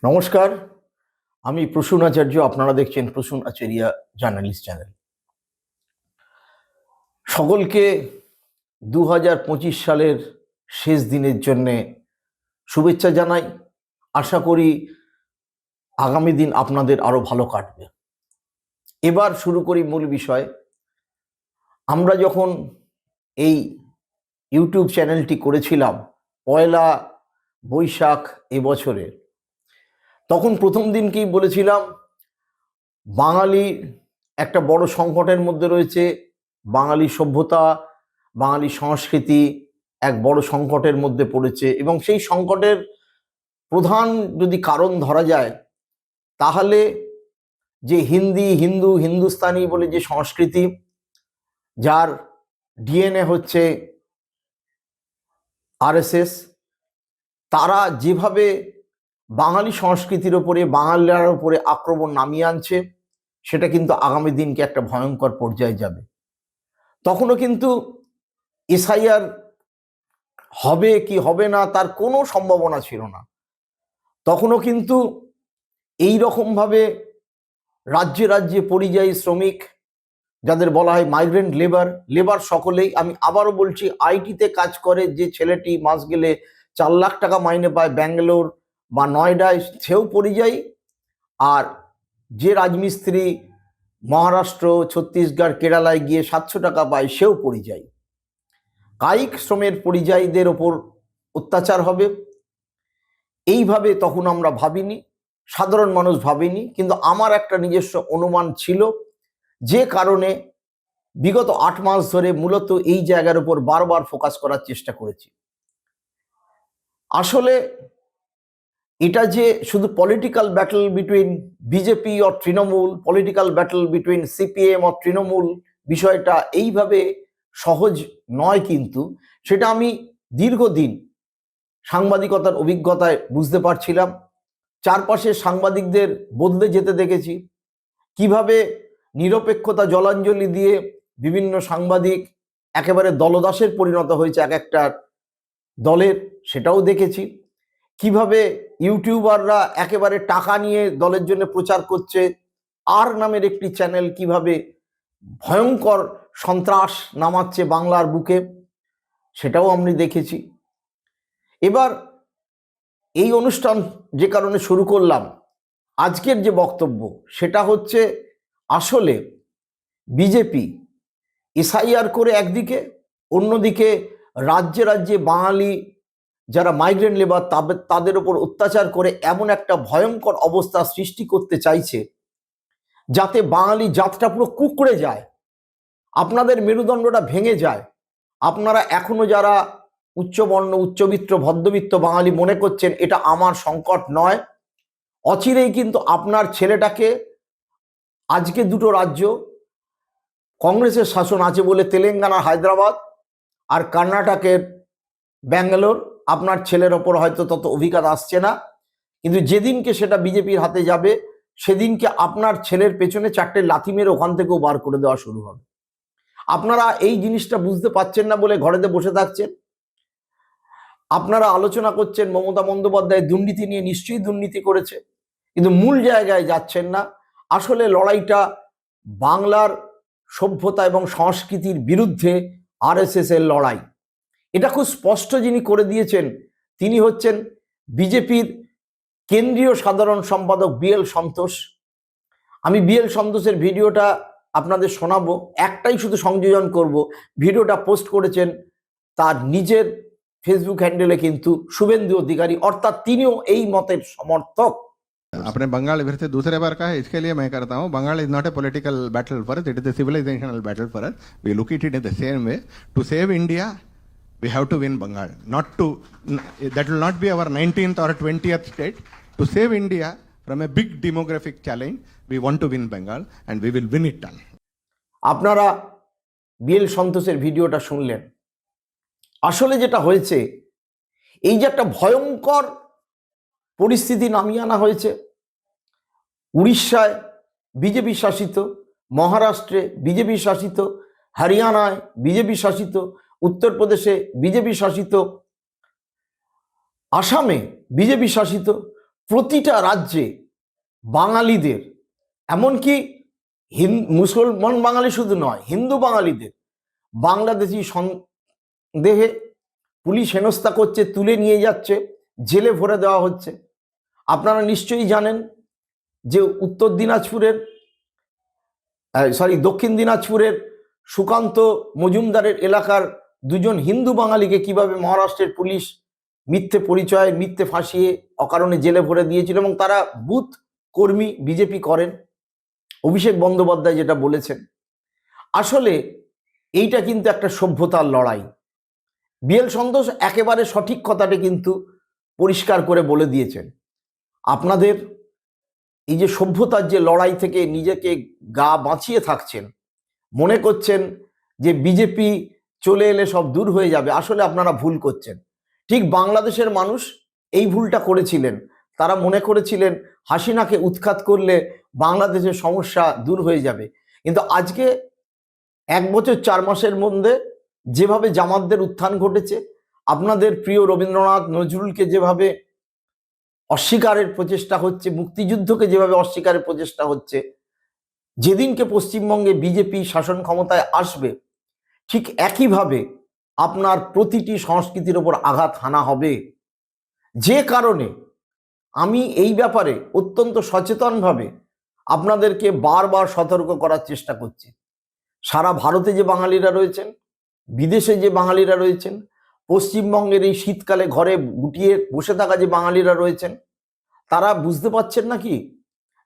নমস্কার, আমি প্রসূন আচার্য। আপনারা দেখছেন প্রসূন আচার্য জার্নালিস্ট চ্যানেল। সকলকে 2025 সালের শেষ দিনের জন্যে শুভেচ্ছা জানাই। আশা করি আগামী দিন আপনাদের আরো ভালো কাটবে। এবার শুরু করি মূল বিষয়। আমরা যখন এই ইউটিউব চ্যানেলটি করেছিলাম পয়লা বৈশাখ এবছরের, তখন প্রথম দিনকেই বলেছিলাম বাঙালি একটা বড় সংকটের মধ্যে রয়েছে। বাঙালি সভ্যতা, বাঙালি সংস্কৃতি এক বড় সংকটের মধ্যে পড়েছে, এবং সেই সংকটের প্রধান যদি কারণ ধরা যায় তাহলে যে হিন্দু হিন্দুস্তানি বলে যে সংস্কৃতি, যার ডিএনএ হচ্ছে আরএসএস, তারা যেভাবে বাঙালি সংস্কৃতির ওপরে, বাঙালির ওপরে আক্রমণ নামিয়ে আনছে, সেটা কিন্তু আগামী দিনকে একটা ভয়ঙ্কর পর্যায়ে যাবে। তখনও কিন্তু এসআইআর হবে কি হবে না তার কোনো সম্ভাবনা ছিল না। তখনও কিন্তু এই রকমভাবে রাজ্যে রাজ্যে পরিযায়ী শ্রমিক, যাদের বলা হয় মাইগ্রেন্ট লেবার সকলেই, আমি আবারও বলছি, আইটিতে কাজ করে যে ছেলেটি মাস গেলে 4 লাখ টাকা মাইনে পায় ব্যাঙ্গালোর বা নয়ডায়, সেও পরিযায়ী। আর যে রাজমিস্ত্রি মহারাষ্ট্র, ছত্তিশগড়, কেরালায় গিয়ে 700 টাকা পায়, সেও পরিযায়ী। কায়িক শ্রমের পরিযায়ীদের ওপর অত্যাচার হবে এইভাবে তখন আমরা ভাবিনি, সাধারণ মানুষ ভাবেনি। কিন্তু আমার একটা নিজস্ব অনুমান ছিল, যে কারণে বিগত 8 মাস ধরে মূলত এই জায়গার উপর বারবার ফোকাস করার চেষ্টা করেছি। আসলে এটা যে শুধু political battle between BJP or Trinamool, political battle between CPM or Trinamool, বিষয়টা এইভাবে সহজ নয়। কিন্তু সেটা আমি দীর্ঘদিন সাংবাদিকতার অভিজ্ঞতায় বুঝতে পারছিলাম। চারপাশে সাংবাদিকদের বদলে যেতে দেখেছি, কিভাবে নিরপেক্ষতা জলাঞ্জলি দিয়ে বিভিন্ন সাংবাদিক একেবারে দলদাসের পরিণত হয়েছে এক একটা দলের, সেটাও দেখেছি। কিভাবে ইউটিউবাররা একেবারে টাকা নিয়ে দলের জন্য প্রচার করছে, আর নামের একটি চ্যানেল কিভাবে ভয়ঙ্কর সন্ত্রাস নামাচ্ছে বাংলার বুকে, সেটাও আমি দেখেছি। এবার এই অনুষ্ঠান যে কারণে শুরু করলাম, আজকের যে বক্তব্য সেটা হচ্ছে, আসলে বিজেপি এসআইআর করে একদিকে, অন্যদিকে রাজ্যে রাজ্যে বাঙালি যারা মাইগ্রেন্ট লেবার তাদের উপর অত্যাচার করে এমন একটা ভয়ঙ্কর অবস্থা সৃষ্টি করতে চাইছে যাতে বাঙালি জাতটা পুরো কুঁকড়ে যায়, আপনাদের মেরুদণ্ডটা ভেঙে যায়। আপনারা এখনো যারা উচ্চবর্ণ, উচ্চবিত্ত, ভদ্রবিত্ত বাঙালি মনে করছেন এটা আমার সংকট নয়, অচিরেই কিন্তু আপনার ছেলেটাকে, আজকে দুটো রাজ্য কংগ্রেসের শাসন আছে বলে, তেলেঙ্গানার হায়দ্রাবাদ আর কর্ণাটকের ব্যাঙ্গালোর, আপনার ছেলের ওপর হয়তো তত অভিজ্ঞতা আসছে না, কিন্তু যেদিনকে সেটা বিজেপির হাতে যাবে সেদিনকে আপনার ছেলের পেছনে 4টে লাথি মেরে ওখান থেকেও বার করে দেওয়া শুরু হবে। আপনারা এই জিনিসটা বুঝতে পারছেন না বলে ঘরেতে বসে থাকছেন। আপনারা আলোচনা করছেন মমতা বন্দ্যোপাধ্যায় দুর্নীতি নিয়ে, নিশ্চয়ই দুর্নীতি করেছে, কিন্তু মূল জায়গায় যাচ্ছেন না। আসলে লড়াইটা বাংলার সভ্যতা এবং সংস্কৃতির বিরুদ্ধে আরএসএস এর লড়াই। এটা খুব স্পষ্ট যিনি করে দিয়েছেন তিনি হচ্ছেন বিজেপির কেন্দ্রীয় সাধারণ সম্পাদক বিএল সন্তোষ। আমি বিএল সন্তোষের ভিডিওটা আপনাদের শোনাবো, একটাই শুধু সংযোজন করব। ভিডিওটা পোস্ট করেছেন তার নিজের ফেসবুক হ্যান্ডেলে, কিন্তু শুভেন্দু অধিকারী, অর্থাৎ তিনিও এই মতের সমর্থক। अपने बंगाल फिर से दूसरे बार का है, इसके लिए मैं करता हूँ। Bengal is not a political battle for us, it is a civilizational battle for us. We look it in the same way. To save India we have to win Bengal, not to, that will not be our 19th or 20th state. To save India from a big demographic challenge, we want to win Bengal and we will win it all. আপনারা BL সন্তোষের ভিডিওটা শুনলেন। আসলে যেটা হয়েছে, এই যে একটা ভয়ঙ্কর পরিস্থিতি নামিয়ে আনা হয়েছে, উড়িষ্যায় বিজেপি শাসিত, মহারাষ্ট্রে বিজেপি শাসিত, হরিয়ানায় বিজেপি শাসিত, উত্তরপ্রদেশে বিজেপি শাসিত, আসামে বিজেপি শাসিত, প্রতিটা রাজ্যে বাঙালিদের, এমনকি মুসলমান বাঙালি শুধু নয়, হিন্দু বাঙালিদের বাংলাদেশি সন্দেহে পুলিশ হেনস্থা করছে, তুলে নিয়ে যাচ্ছে, জেলে ভরে দেওয়া হচ্ছে। আপনারা নিশ্চয়ই জানেন যে উত্তর দিনাজপুরের দক্ষিণ দিনাজপুরের সুকান্ত মজুমদারের এলাকার দুজন হিন্দু বাঙালিকে কিভাবে মহারাষ্ট্রের পুলিশ মিথ্যে পরিচয়, মিথ্যে ফাঁসিয়ে অকারণে জেলে ভরে দিয়েছিল, এবং তারা বুথ কর্মী, বিজেপি করেন। অভিষেক বন্দ্যোপাধ্যায় যেটা বলেছেন, আসলে এইটা কিন্তু একটা সভ্যতার লড়াই। বিএল সন্তোষ একেবারে সঠিক কথাটি কিন্তু পরিষ্কার করে বলে দিয়েছেন। আপনাদের এই যে সভ্যতার যে লড়াই থেকে নিজেকে গা বাঁচিয়ে থাকছেন, মনে করছেন যে বিজেপি চলে এলে সব দূর হয়ে যাবে, আসলে আপনারা ভুল করছেন। ঠিক বাংলাদেশের মানুষ এই ভুলটা করেছিলেন। তারা মনে করেছিলেন হাসিনাকে উৎখাত করলে বাংলাদেশের সমস্যা দূর হয়ে যাবে। কিন্তু আজকে 1 বছর 4 মাসের মধ্যে যেভাবে জামাতদের উত্থান ঘটেছে, আপনাদের প্রিয় রবীন্দ্রনাথ নজরুলকে যেভাবে অস্বীকারের প্রচেষ্টা হচ্ছে, মুক্তিযুদ্ধকে যেভাবে অস্বীকারের প্রচেষ্টা হচ্ছে, যেদিনকে পশ্চিমবঙ্গে বিজেপি শাসন ক্ষমতায় আসবে, ঠিক একইভাবে আপনার প্রতিটি সংস্কৃতির ওপর আঘাত হানা হবে। যে কারণে আমি এই ব্যাপারে অত্যন্ত সচেতনভাবে আপনাদেরকে বারবার সতর্ক করার চেষ্টা করছি। সারা ভারতে যে বাঙালিরা রয়েছেন, বিদেশে যে বাঙালিরা রয়েছেন, পশ্চিমবঙ্গের এই শীতকালে ঘরে গুটিয়ে বসে থাকা যে বাঙালিরা রয়েছেন, তারা বুঝতে পারছেন নাকি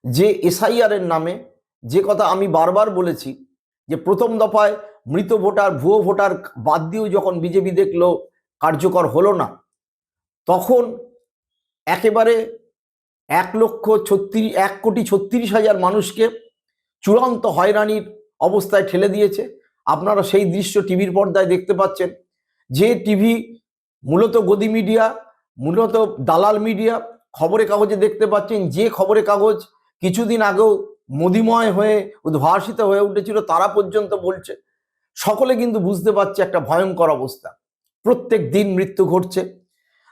যে এসআইআর এর নামে যে কথা আমি বারবার বলেছি, যে প্রথম দফায় মৃত ভোটার, ভুয়ো ভোটার বাদ দিয়েও যখন বিজেপি দেখলো কার্যকর হলো না, তখন একেবারে 1,36,000 মানুষকে চূড়ান্ত হয়রানির অবস্থায় ঠেলে দিয়েছে। আপনারা সেই দৃশ্য টিভির পর্দায় দেখতে পাচ্ছেন, যে টিভি মূলত গদি মিডিয়া, মূলত দালাল মিডিয়া, খবরের কাগজে দেখতে পাচ্ছেন যে খবরের কাগজ কিছুদিন আগেও মোদিময় হয়ে উদ্ভাসিত হয়ে উঠেছিল, তারা পর্যন্ত বলছে। সকলে কিন্তু বুঝতে পারছে একটা ভয়ঙ্কর অবস্থা। প্রত্যেক দিন মৃত্যু ঘটছে।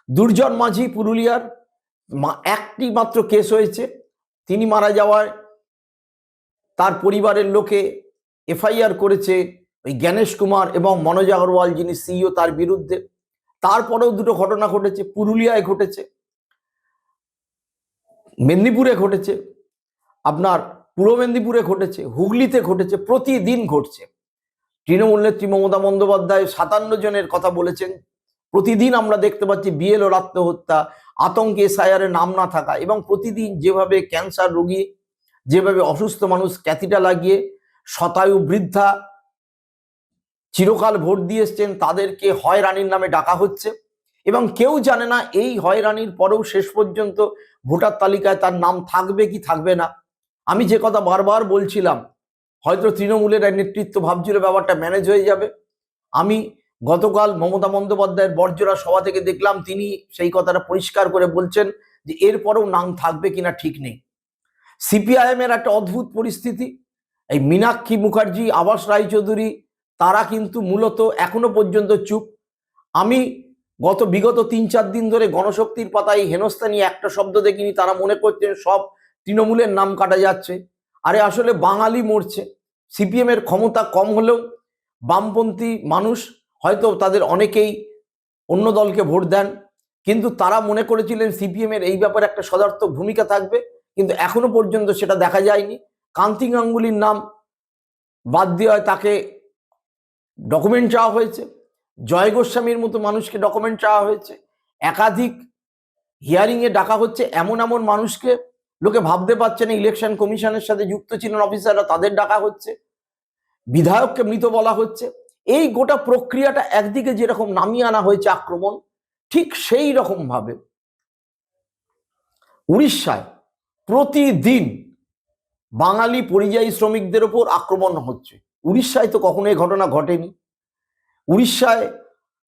দুর্জন মাঝি পুরুলিয়ার একটি মাত্র কেস হয়েছে, তিনি মারা যাওয়ায় তার পরিবারের লোকে এফআইআর করেছে ওই জ্ঞানেশ কুমার এবং মনোজ আগরওয়াল যিনি সিইও তার বিরুদ্ধে। তারপরেও দুটো ঘটনা ঘটেছে, পুরুলিয়ায় ঘটেছে, মেদিনীপুরে ঘটেছে, আপনার পূর্ব মেদিনীপুরে ঘটেছে, হুগলিতে ঘটেছে, প্রতিদিন ঘটছে। তৃণমূল নেত্রী মমতা বন্দ্যোপাধ্যায় 57 জনের কথা বলেছেন। প্রতিদিন আমরা দেখতে পাচ্ছি বিএলওর আত্মহত্যা, আতঙ্কে এসআইআরে নাম না থাকা, এবং প্রতিদিন যেভাবে ক্যান্সার রোগী, যেভাবে অসুস্থ মানুষ ক্যাথিটা লাগিয়ে, শতায়ু বৃদ্ধা চিরকাল ভোট দিয়ে এসছেন, তাদেরকে হয়রানির নামে ডাকা হচ্ছে, এবং কেউ জানে না এই হয়রানির পরেও শেষ পর্যন্ত ভোটার তালিকায় তার নাম থাকবে কি থাকবে না। আমি যে কথা বারবার বলছিলাম, হয়তো তৃণমূলের নেতৃত্ব ভাবছিল ব্যাপারটা ম্যানেজ হয়ে যাবে। আমি গতকাল মমতা বন্দ্যোপাধ্যায়ের বর্জরা সভা থেকে দেখলাম তিনি সেই কথাটা পরিষ্কার করে বলছেন যে এরপরেও নাম থাকবে কিনা ঠিক নেই। সিপিআইএম এর একটা অদ্ভুত পরিস্থিতি, এই মীনাক্ষী মুখার্জি, আবাস রায়চৌধুরী, তারা কিন্তু মূলত এখনো পর্যন্ত চুপ। আমি বিগত 3-4 দিন ধরে গণশক্তির পাতায় হেনস্থা নিয়ে একটা শব্দ দেখিনি। তারা মনে করছেন সব তৃণমূলের নাম কাটা যাচ্ছে। আরে আসলে বাঙালি মরছে। সিপিএম এর ক্ষমতা কম হলেও বামপন্থী মানুষ হয়তো তাদের অনেকেই অন্য দলকে ভোট দেন, কিন্তু তারা মনে করেছিলেন সিপিএম এর এই ব্যাপারে একটা সদার্থক ভূমিকা থাকবে, কিন্তু এখনো পর্যন্ত সেটা দেখা যায়নি। কান্তি গাঙ্গুলির নাম বাদ দেওয়া হয়, তাকে ডকুমেন্ট চাওয়া হয়েছে। জয় গোস্বামীর মতো মানুষকে ডকুমেন্ট চাওয়া হয়েছে। একাধিক হিয়ারিংয়ে ডাকা হচ্ছে। এমন এমন মানুষকে লোকে ভাবতে পারছে না ইলেকশন কমিশনের সাথে যুক্ত ছিলেন অফিসাররা, তাদের ডাকা হচ্ছে। বিধায়ককে মৃত বলা হচ্ছে। এই গোটা প্রক্রিয়াটা একদিকে যেরকম নামিয়ে আনা হয়েছে আক্রমণ, ঠিক সেই রকম ভাবে উড়িষ্যায় প্রতিদিন বাঙালি পরিযায়ী শ্রমিকদের ওপর আক্রমণ হচ্ছে। উড়িষ্যায় তো কখনো এই ঘটনা ঘটেনি। উড়িষ্যায়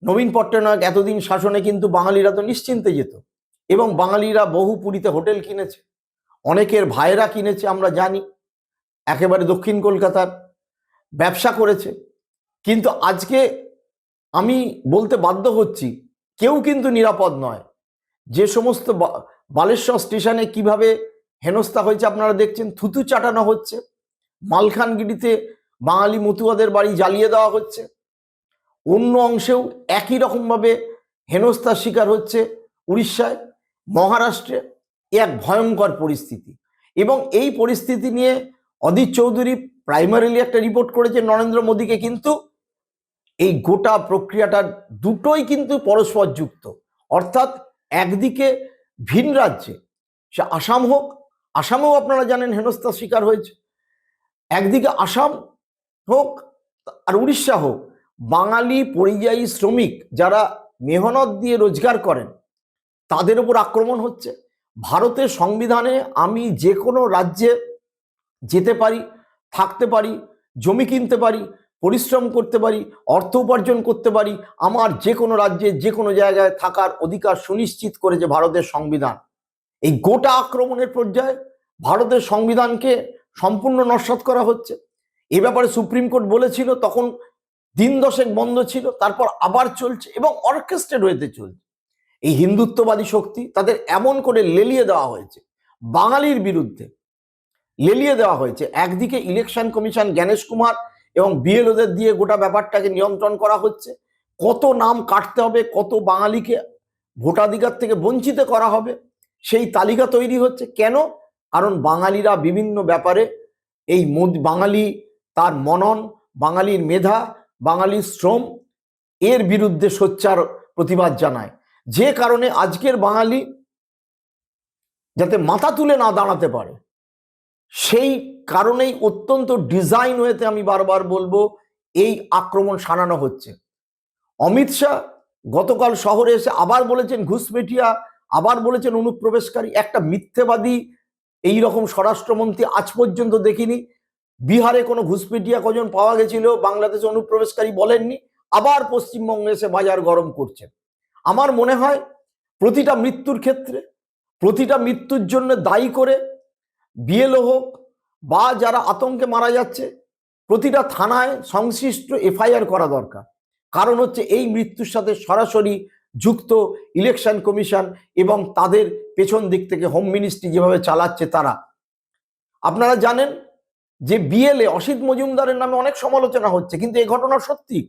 নবীন পট্টনায়ক এতদিন শাসনে কিন্তু বাঙালিরা তো নিশ্চিন্তে যেত, এবং বাঙালিরা বহু পুরীতে হোটেল কিনেছে, অনেকের ভাইয়েরা কিনেছে, আমরা জানি, একেবারে দক্ষিণ কলকাতার ব্যবসা করেছে। কিন্তু আজকে আমি বলতে বাধ্য হচ্ছি, কেউ কিন্তু নিরাপদ নয়। যে সমস্ত বালেশ্বর স্টেশনে কিভাবে হেনস্থা হয়েছে আপনারা দেখছেন, থুতু চাটানো হচ্ছে, মালখানগিরিতে বাঙালি মতুয়াদের বাড়ি জ্বালিয়ে দেওয়া হচ্ছে, অন্য অংশেও একই রকমভাবে হেনস্থার শিকার হচ্ছে উড়িষ্যায়, মহারাষ্ট্রে। এক ভয়ঙ্কর পরিস্থিতি, এবং এই পরিস্থিতি নিয়ে অদিত চৌধুরী প্রাইমারিলি একটা রিপোর্ট করেছে নরেন্দ্র মোদীকে, কিন্তু এই গোটা প্রক্রিয়াটার দুটোই কিন্তু পরস্পর যুক্ত। অর্থাৎ একদিকে ভিন রাজ্যে, সে আসাম হোক, আসামেও আপনারা জানেন হেনস্থার শিকার হয়েছে, একদিকে আসাম হোক আর উড়িষ্যা হোক, বাঙালি পরিযায়ী শ্রমিক যারা মেহনত দিয়ে রোজগার করেন তাদের উপর আক্রমণ হচ্ছে। ভারতের সংবিধানে আমি যে কোনো রাজ্যে যেতে পারি, থাকতে পারি, জমি কিনতে পারি, পরিশ্রম করতে পারি, অর্থ উপার্জন করতে পারি, আমার যে কোনো রাজ্যে যে কোনো জায়গায় থাকার অধিকার সুনিশ্চিত করেছে ভারতের সংবিধান। এই গোটা আক্রমণের পর্যায়ে ভারতের সংবিধানকে সম্পূর্ণ নস্যাৎ করা হচ্ছে। এ ব্যাপারে সুপ্রিম কোর্ট বলেছিল, তখন দিন দশেক বন্ধ ছিল, তারপর আবার চলছে এবং অর্কেস্ট্রেট হতে চলছে। এই হিন্দুত্ববাদী শক্তি তাদের এমন করে লেলিয়ে দেওয়া হয়েছে, বাঙালির বিরুদ্ধে লেলিয়ে দেওয়া হয়েছে। একদিকে ইলেকশন কমিশন জ্ঞানেশ কুমার এবং বিএলওদের দিয়ে গোটা ব্যাপারটাকে নিয়ন্ত্রণ করা হচ্ছে, কত নাম কাটতে হবে, কত বাঙালিকে ভোটাধিকার থেকে বঞ্চিত করা হবে সেই তালিকা তৈরি হচ্ছে। কেন? কারণ বাঙালিরা বিভিন্ন ব্যাপারে এই বাঙালি তার মনন, বাঙালির মেধা, বাঙালির শ্রম এর বিরুদ্ধে সোচ্চার প্রতিবাদ জানায়। যে কারণে আজকের বাঙালি যাতে মাথা তুলে না দাঁড়াতে পারে, সেই কারণেই অত্যন্ত ডিজাইন ওয়েতে আমি বারবার বলবো এই আক্রমণ সানানো হচ্ছে। অমিত শাহ গতকাল শহরে এসে আবার বলেছেন ঘুষপেটিয়া, আবার বলেছেন অনুপ্রবেশকারী। একটা মিথ্যেবাদী এই রকম স্বরাষ্ট্রমন্ত্রী আজ পর্যন্ত দেখিনি। বিহারে কোনো ঘুষপেটিয়া কজন পাওয়া গেছিল, বাংলাদেশে অনুপ্রবেশকারী বলেননি, আবার পশ্চিমবঙ্গে এসে বাজার গরম করছেন। আমার মনে হয় প্রতিটা মৃত্যুর ক্ষেত্রে, প্রতিটা মৃত্যুর জন্য দায়ী করে বিএলও হোক বা যারা আতঙ্কে মারা যাচ্ছে, প্রতিটা থানায় সংশ্লিষ্ট এফআইআর করা দরকার। কারণ হচ্ছে এই মৃত্যুর সাথে সরাসরি যুক্ত ইলেকশন কমিশন এবং তাদের পেছন দিক থেকে হোম মিনিস্ট্রি যেভাবে চালাচ্ছে তারা। আপনারা জানেন যে বিএলএ অসিত মজুমদারের নামে অনেক সমালোচনা হচ্ছে, কিন্তু এই ঘটনা সত্যি।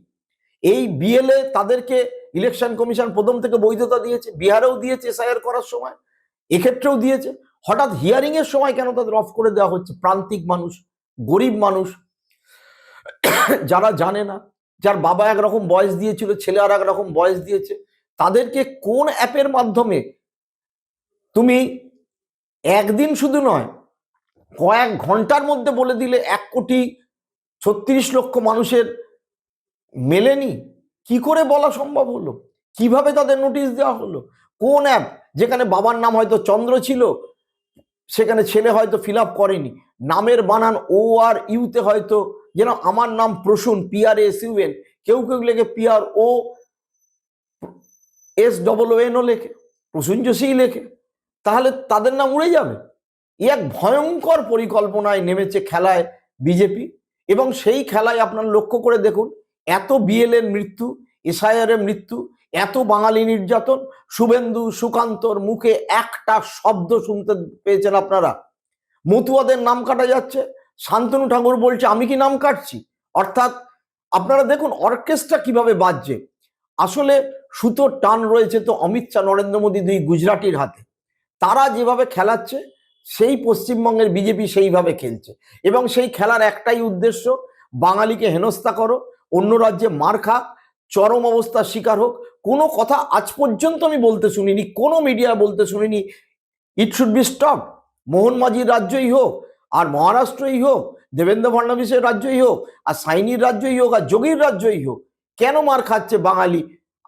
এই বিএলএ তাদেরকে ইলেকশন কমিশন প্রথম থেকে বৈধতা দিয়েছে, বিহারেও দিয়েছে এসআইআর করার সময়, এক্ষেত্রেও দিয়েছে। হঠাৎ হিয়ারিং এর সময় কেন তাদের অফ করে দেওয়া হচ্ছে? প্রান্তিক মানুষ, গরিব মানুষ, যারা জানে না, যার বাবা একরকম বয়স দিয়েছিল, ছেলে আর একরকম বয়স দিয়েছে, তাদেরকে কোন অ্যাপের মাধ্যমে তুমি একদিন শুধু নয় কয়েক ঘন্টার মধ্যে বলে দিলে 1,36,00,000 মানুষের মেলেনি? কি করে বলা সম্ভব হলো? কিভাবে তাদের নোটিশ দেওয়া হলো? কোন অ্যাপ? যেখানে বাবার নাম হয়তো চন্দ্র ছিল, সেখানে ছেলে হয়তো ফিল আপ করেনি, নামের বানান ও আর ইউতে হয়তো, যেন আমার নাম প্রসূন, PRASUN, কেউ কেউ লেখে PROSOONও লেখে, প্রসূন যোশী লেখে, তাহলে তাদের নাম উড়ে যাবে। এক ভয়ঙ্কর পরিকল্পনায় নেমেছে খেলায় বিজেপি, এবং সেই খেলায় আপনারা লক্ষ্য করে দেখুন, এত বিএলএর মৃত্যু, এসআইআর এর মৃত্যু, এত বাঙালি নির্যাতন, শুভেন্দু সুকান্তর মুখে একটা শব্দ শুনতে পেয়েছেন আপনারা? মতুয়াদের নাম কাটা যাচ্ছে, শান্তনু ঠাকুর বলছে আমি কি নাম কাটছি? অর্থাৎ আপনারা দেখুন অর্কেস্ট্রা কিভাবে বাজছে। আসলে সুতোর টান রয়েছে তো অমিত শাহ, নরেন্দ্র মোদী, দুই গুজরাটির হাতে। তারা যেভাবে খেলাচ্ছে সেই পশ্চিমবঙ্গের বিজেপি সেইভাবে খেলছে, এবং সেই খেলার একটাই উদ্দেশ্য, বাঙালিকে হেনস্থা করো, অন্য রাজ্যে মার খাক, চরম অবস্থার শিকার হোক। কোনো কথা আজ পর্যন্ত আমি বলতে শুনিনি, কোনো মিডিয়া বলতে শুনিনি ইট শুড বি স্টপ। মোহন মাঝির রাজ্যই হোক, আর মহারাষ্ট্রই হোক, দেবেন্দ্র ফডনবিসের রাজ্যই হোক, আর সাইনির রাজ্যই হোক, আর যোগীর রাজ্যই হোক, কেন মার খাচ্ছে বাঙালি?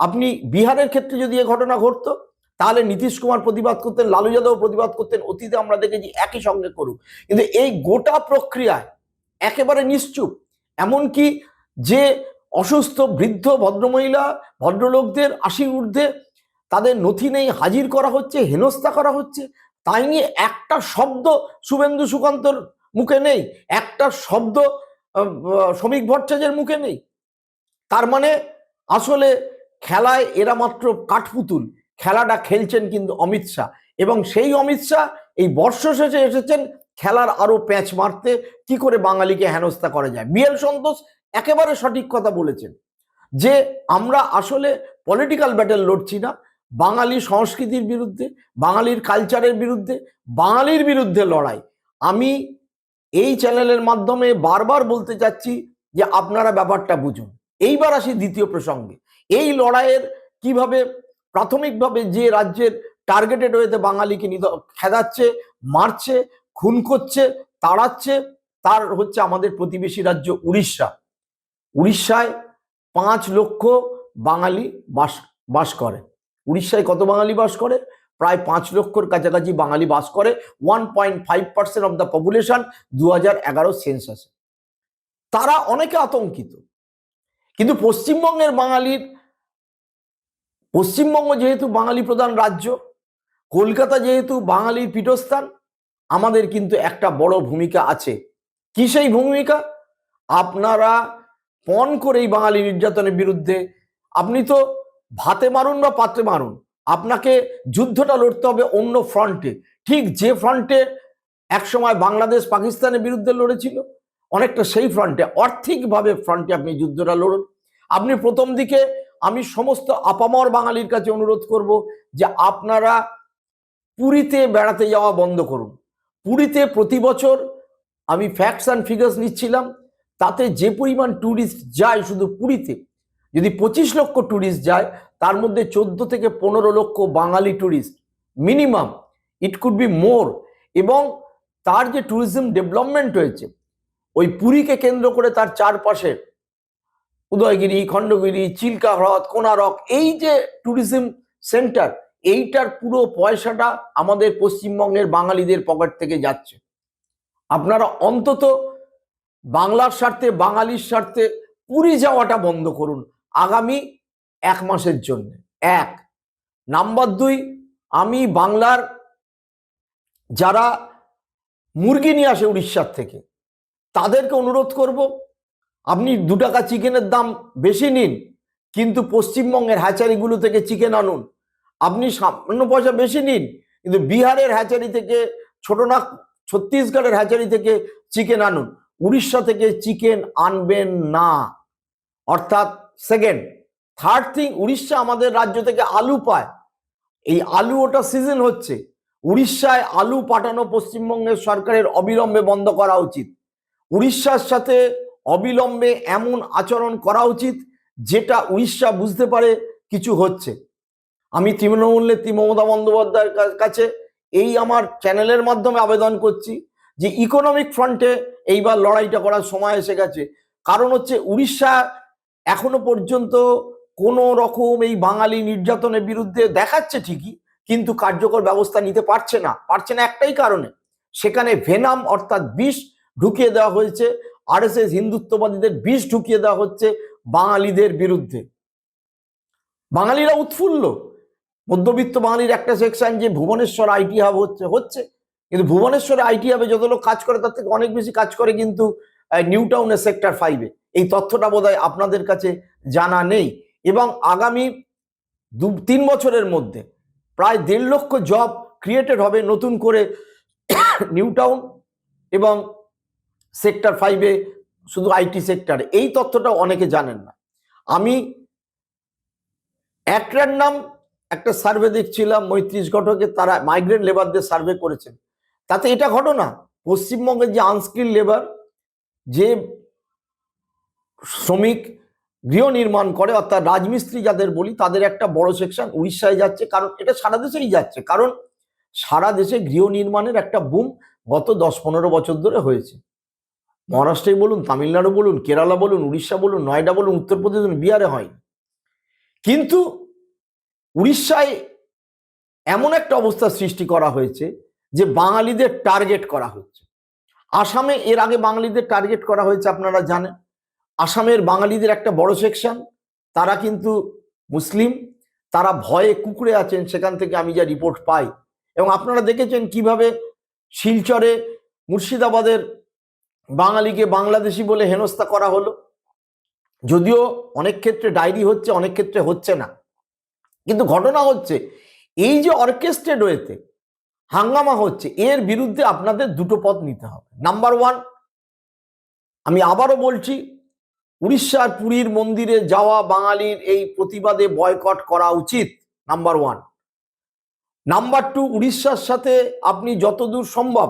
আপনি বিহারের ক্ষেত্রে যদি এ ঘটনা ঘটতো, তাহলে নীতিশ কুমার প্রতিবাদ করতেন, লালু যাদব প্রতিবাদ করতেন, অতীতে আমরা দেখেছি একই সঙ্গে করুক। কিন্তু এই গোটা প্রক্রিয়ায় একেবারে নিশ্চুপ। এমনকি যে অসুস্থ বৃদ্ধ ভদ্রমহিলা ভদ্রলোকদের 80 ঊর্ধ্বে, তাদের নথি নেই, হাজির করা হচ্ছে, হেনস্থা করা হচ্ছে, তাই নিয়ে একটা শব্দ শুভেন্দু সুকান্তর মুখে নেই, একটা শব্দ শ্রমিক ভট্টাচার্যের মুখে নেই। তার মানে আসলে খেলায় এরা মাত্র কাঠপুতুল, খেলাটা খেলছেন কিন্তু অমিত শাহ। এবং সেই অমিত শাহ এই বর্ষ শেষে এসেছেন খেলার আরো প্যাঁচ মারতে, কি করে বাঙালিকে হেনস্থা করা যায়। বিএল সন্তোষ একেবারে সঠিক কথা বলেছেন যে আমরা আসলে পলিটিক্যাল ব্যাটেল লড়ছি না, বাঙালি সংস্কৃতির বিরুদ্ধে, বাঙালির কালচারের বিরুদ্ধে, বাঙালির বিরুদ্ধে লড়াই। আমি এই চ্যানেলের মাধ্যমে বারবার বলতে চাচ্ছি যে আপনারা ব্যাপারটা বুঝুন। এইবার আসি দ্বিতীয় প্রসঙ্গে। এই লড়াইয়ের কিভাবে প্রাথমিকভাবে যে রাজ্যের টার্গেটেড ওয়েতে বাঙালিকে খেদাচ্ছে, মারছে, খুন করছে, তাড়াচ্ছে, তার হচ্ছে আমাদের প্রতিবেশী রাজ্য উড়িষ্যা। উড়িষ্যায় 5 লক্ষ বাঙালি বাস করে। উড়িষ্যায় কত বাঙালি বাস করে? প্রায় 5 লক্ষর কাছাকাছি বাঙালি বাস করে। 1.5% অফ দ্য পপুলেশন 2011 সেন্সাসে। তারা অনেকে আতঙ্কিত। কিন্তু পশ্চিমবঙ্গ যেহেতু বাঙালি প্রধান রাজ্য, কলকাতা যেহেতু বাঙালির পীঠস্থান, আমাদের কিন্তু একটা বড় ভূমিকা আছে। কি সেই ভূমিকা? আপনারা পণ করে এই বাঙালি নির্যাতনের বিরুদ্ধে, আপনি তো ভাতে মারুন বা পাত্রে মারুন, আপনাকে যুদ্ধটা লড়তে হবে অন্য ফ্রন্টে। ঠিক যে ফ্রন্টে একসময় বাংলাদেশ পাকিস্তানের বিরুদ্ধে লড়েছিল, অনেকটা সেই ফ্রন্টে, আর্থিকভাবে ফ্রন্টে আপনি যুদ্ধটা লড়ুন। আপনি প্রথম দিকে, আমি সমস্ত আপামর বাঙালির কাছে অনুরোধ করব যে আপনারা পুরীতে বেড়াতে যাওয়া বন্ধ করুন। পুরীতে প্রতি বছর, আমি ফ্যাক্টস অ্যান্ড ফিগার্স নিচ্ছিলাম, তাতে যে পরিমাণ ট্যুরিস্ট যায় শুধু পুরীতে, যদি 25 লক্ষ ট্যুরিস্ট যায়, তার মধ্যে 14 থেকে 15 লক্ষ Bangali tourist minimum, it could be more. এবং তার যে ট্যুরিজম ডেভেলপমেন্ট হয়েছে ওই পুরীকে কেন্দ্র করে, তার চারপাশে উদয়গিরি, খণ্ডগিরি, চিল্কা হ্রদ, কোণারক, এই যে ট্যুরিজম সেন্টার, এইটার পুরো পয়সাটা আমাদের পশ্চিমবঙ্গের বাঙালিদের পকেট থেকে যাচ্ছে। আপনারা অন্তত বাংলার স্বার্থে, বাঙালির স্বার্থে পুরী যাওয়াটা বন্ধ করুন আগামী 1 মাসের জন্য। 1 নাম্বার 2, আমি বাংলার যারা মুরগি নিয়ে আসে উড়িষ্যার থেকে, তাদেরকে অনুরোধ করব, আপনি 2 টাকা চিকেনের দাম বেশি নিন, কিন্তু পশ্চিমবঙ্গের হ্যাচারিগুলো থেকে চিকেন আনুন। আপনি সামান্য পয়সা বেশি নিন, কিন্তু বিহারের হ্যাচারি থেকে, ছোটনাগ ছত্তিশগড়ের হ্যাচারি থেকে চিকেন আনুন। উড়িষ্যা থেকে চিকেন আনবেন না। অর্থাৎ সেকেন্ড। থার্ড থিং, উড়িষ্যা আমাদের রাজ্য থেকে আলু পায়, এই আলু ওটা সিজন হচ্ছে, উড়িষ্যায় আলু পাঠানো পশ্চিমবঙ্গের সরকারের অবিলম্বে বন্ধ করা উচিত। উড়িষ্যার সাথে অবিলম্বে এমন আচরণ করা উচিত যেটা উড়িষ্যা বুঝতে পারে কিছু হচ্ছে। আমি তৃণমূল নেত্রী মমতা বন্দ্যোপাধ্যায়ের কাছে এই আমার চ্যানেলের মাধ্যমে আবেদন করছি যে ইকোনমিক ফ্রন্টে এইবার লড়াইটা করার সময় এসে গেছে। কারণ হচ্ছে উড়িষ্যা এখনো পর্যন্ত কোনো রকম এই বাঙালি নির্যাতনের বিরুদ্ধে দেখাচ্ছে ঠিকই, কিন্তু কার্যকর ব্যবস্থা নিতে পারছে না একটাই কারণে, সেখানে ভেনাম অর্থাৎ বিষ ঢুকিয়ে দেওয়া হয়েছে। আরএসএস হিন্দুত্ববাদীদের বিষ ঢুকিয়ে দেওয়া হচ্ছে বাঙালিদের বিরুদ্ধে। বাঙালিরা উৎফুল্ল, মধ্যবিত্ত বাঙালির একটা সেকশন যে ভুবনেশ্বর আইটি হাব হচ্ছে, কিন্তু ভুবনেশ্বরে আইটি হাবে যত লোক কাজ করে তার থেকে অনেক বেশি কাজ করে কিন্তু নিউ টাউনের সেক্টর 5-এ। এই তথ্যটা বোধহয় আপনাদের কাছে জানা নেই। এবং আগামী 2-3 বছরের মধ্যে প্রায় 1.5 লক্ষ জব ক্রিয়েটেড হবে নতুন করে নিউ টাউন এবং সেক্টর 5-এ, শুধু আইটি সেক্টরে। এই তথ্যটা অনেকে জানেন না। আমি এক র্যান্ডাম একটা সার্ভে দেখছিলাম, মৈত্রীশ ঘটকে, তারা মাইগ্রেন্ট লেবারদের সার্ভে করেছেন। তাতে এটা ঘটনা, পশ্চিমবঙ্গের যে আনস্কিল লেবার, যে শ্রমিক গৃহ নির্মাণ করে, অর্থাৎ রাজমিস্ত্রি যাদের বলি, তাদের একটা বড় সেকশন উড়িষ্যায় যাচ্ছে। কারণ এটা সারা দেশেই যাচ্ছে, কারণ সারা দেশে গৃহ নির্মাণের একটা বুম গত 10-15 বছর ধরে হয়েছে। মহারাষ্ট্রে বলুন, তামিলনাড়ু বলুন, কেরালা বলুন, উড়িষ্যা বলুন, নয়ডা বলুন, উত্তরপ্রদেশ বলুন, বিহারে হয়নি। কিন্তু উড়িষ্যায় এমন একটা অবস্থা সৃষ্টি করা হয়েছে যে বাঙালিদের টার্গেট করা হচ্ছে। আসামে এর আগে বাঙালিদের টার্গেট করা হয়েছে, আপনারা জানেন। আসামের বাঙালিদের একটা বড় সেকশন, তারা কিন্তু মুসলিম, তারা ভয়ে কুঁকড়ে আছেন, সেখান থেকে আমি যা রিপোর্ট পাই। এবং আপনারা দেখেছেন কিভাবে শিলচরে, মুর্শিদাবাদের বাঙালিকে বাংলাদেশি বলে হেনস্থা করা হলো। যদিও অনেক ক্ষেত্রে ডায়েরি হচ্ছে, অনেক ক্ষেত্রে হচ্ছে না, কিন্তু ঘটনা হচ্ছে এই যে অর্কেস্ট্রেড ওয়েতে হাঙ্গামা হচ্ছে, এর বিরুদ্ধে আপনাদের দুটো পথ নিতে হবে। নাম্বার ওয়ান, আমি আবারও বলছি, উড়িষ্যার পুরীর মন্দিরে যাওয়া বাঙালির এই প্রতিবাদে বয়কট করা উচিত, নাম্বার ওয়ান। নাম্বার টু, উড়িষ্যার সাথে আপনি যতদূর সম্ভব,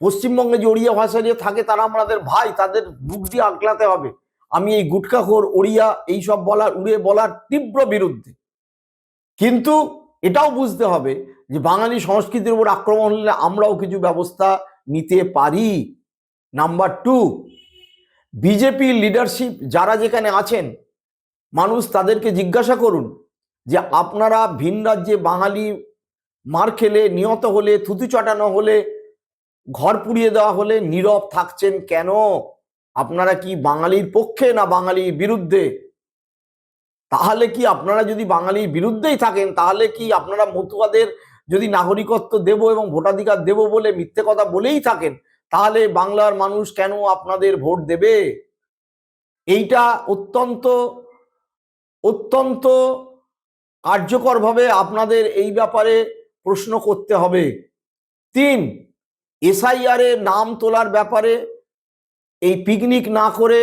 পশ্চিমবঙ্গে যে ওড়িয়া ভাষা যে থাকে তারা আমাদের ভাই, তাদের বুক দিয়ে আগলাতে হবে। আমি এই গুটখাখোর ওড়িয়া এইসব বলার, উড়ে বলার তীব্র বিরুদ্ধে। কিন্তু এটাও বুঝতে হবে যে বাঙালি সংস্কৃতির উপর আক্রমণ হলে আমরাও কিছু ব্যবস্থা নিতে পারি। নাম্বার টু, বিজেপি লিডারশিপ যারা যেখানে আছেন, মানুষ তাদেরকে জিজ্ঞাসা করুন যে আপনারা ভিন রাজ্যে বাঙালি মার খেলে, নিহত হলে, থুতু চাটানো হলে, ঘর পুড়িয়ে দেওয়া হলে নীরব থাকছেন কেন? আপনারা কি বাঙালির পক্ষে না বাঙালির বিরুদ্ধে? তাহলে কি আপনারা যদি বাঙালির বিরুদ্ধেই থাকেন, তাহলে কি আপনারা মতুয়াদের যদি নাগরিকত্ব দেব এবং ভোটাধিকার দেব বলে মিথ্যে কথা বলেই থাকেন, তাহলে বাংলার মানুষ কেন আপনাদের ভোট দেবে? এইটা অত্যন্ত অত্যন্ত কার্যকরভাবে আপনাদের এই ব্যাপারে প্রশ্ন করতে হবে। তিন, এসআইআর এর নাম তোলার ব্যাপারে এই পিকনিক না করে,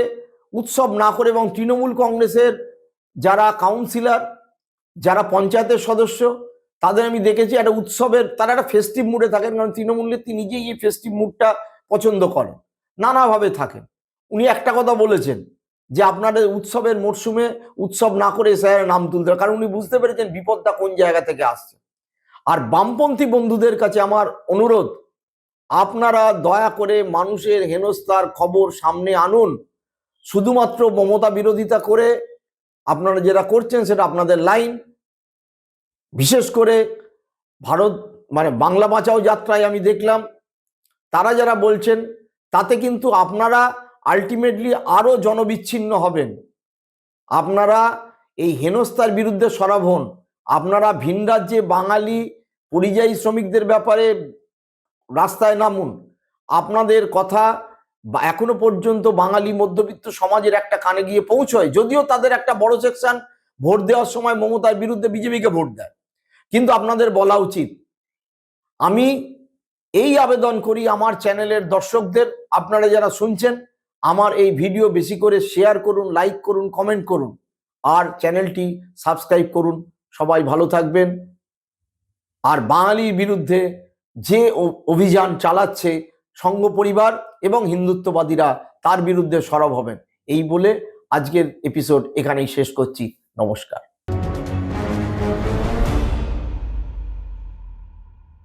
উৎসব না করে, এবং তৃণমূল কংগ্রেসের যারা কাউন্সিলর, যারা পঞ্চায়েতের সদস্য, তাদের আমি দেখেছি একটা উৎসবের, তারা একটা ফেস্টিভ মুডে থাকেন, কারণ তৃণমূলের তিনি নিজেই এই ফেস্টিভ মুডটা পছন্দ করেন, নানাভাবে থাকেন। উনি একটা কথা বলেছেন যে আপনাদের উৎসবের মরশুমে উৎসব না করে এসআইআর নাম তুলতে হবে, কারণ উনি বুঝতে পেরেছেন বিপদটা কোন জায়গা থেকে আসছে। আর বামপন্থী বন্ধুদের কাছে আমার অনুরোধ, আপনারা দয়া করে মানুষের হেনস্থার খবর সামনে আনুন। শুধুমাত্র মমতা বিরোধিতা করে আপনারা যেটা করছেন সেটা আপনাদের লাইন। বিশেষ করে ভারত বাংলা বাঁচাও যাত্রায় আমি দেখলাম তারা যারা বলছেন, তাতে কিন্তু আপনারা আলটিমেটলি আরো জনবিচ্ছিন্ন হবেন। আপনারা এই হেনস্থার বিরুদ্ধে সরব হন। আপনারা ভিন রাজ্যে বাঙালি পরিযায়ী শ্রমিকদের ব্যাপারে রাস্তায় নামুন। আপনাদের কথা এখনো পর্যন্ত বাঙালি মধ্যবিত্ত সমাজের একটা কানে গিয়ে পৌঁছয়, যদিও তাদের একটা বড় সেকশন ভোট দেওয়ার সময় মমতার বিরুদ্ধে বিজেপিকে ভোট দেয়। কিন্তু আপনাদের বলা উচিত। আমি এই আবেদন করি আমার চ্যানেলের দর্শকদের, আপনারা যারা শুনছেন, আমার এই ভিডিও বেশি করে শেয়ার করুন, লাইক করুন, কমেন্ট করুন, আর চ্যানেলটি সাবস্ক্রাইব করুন। সবাই ভালো থাকবেন। আর বাঙালির বিরুদ্ধে যে অভিযান চালাচ্ছে সংঘ পরিবার এবং হিন্দুত্ববাদীরা, তার বিরুদ্ধে সরব হবেন। এই বলে আজকের এপিসোড এখানেই শেষ করছি। নমস্কার।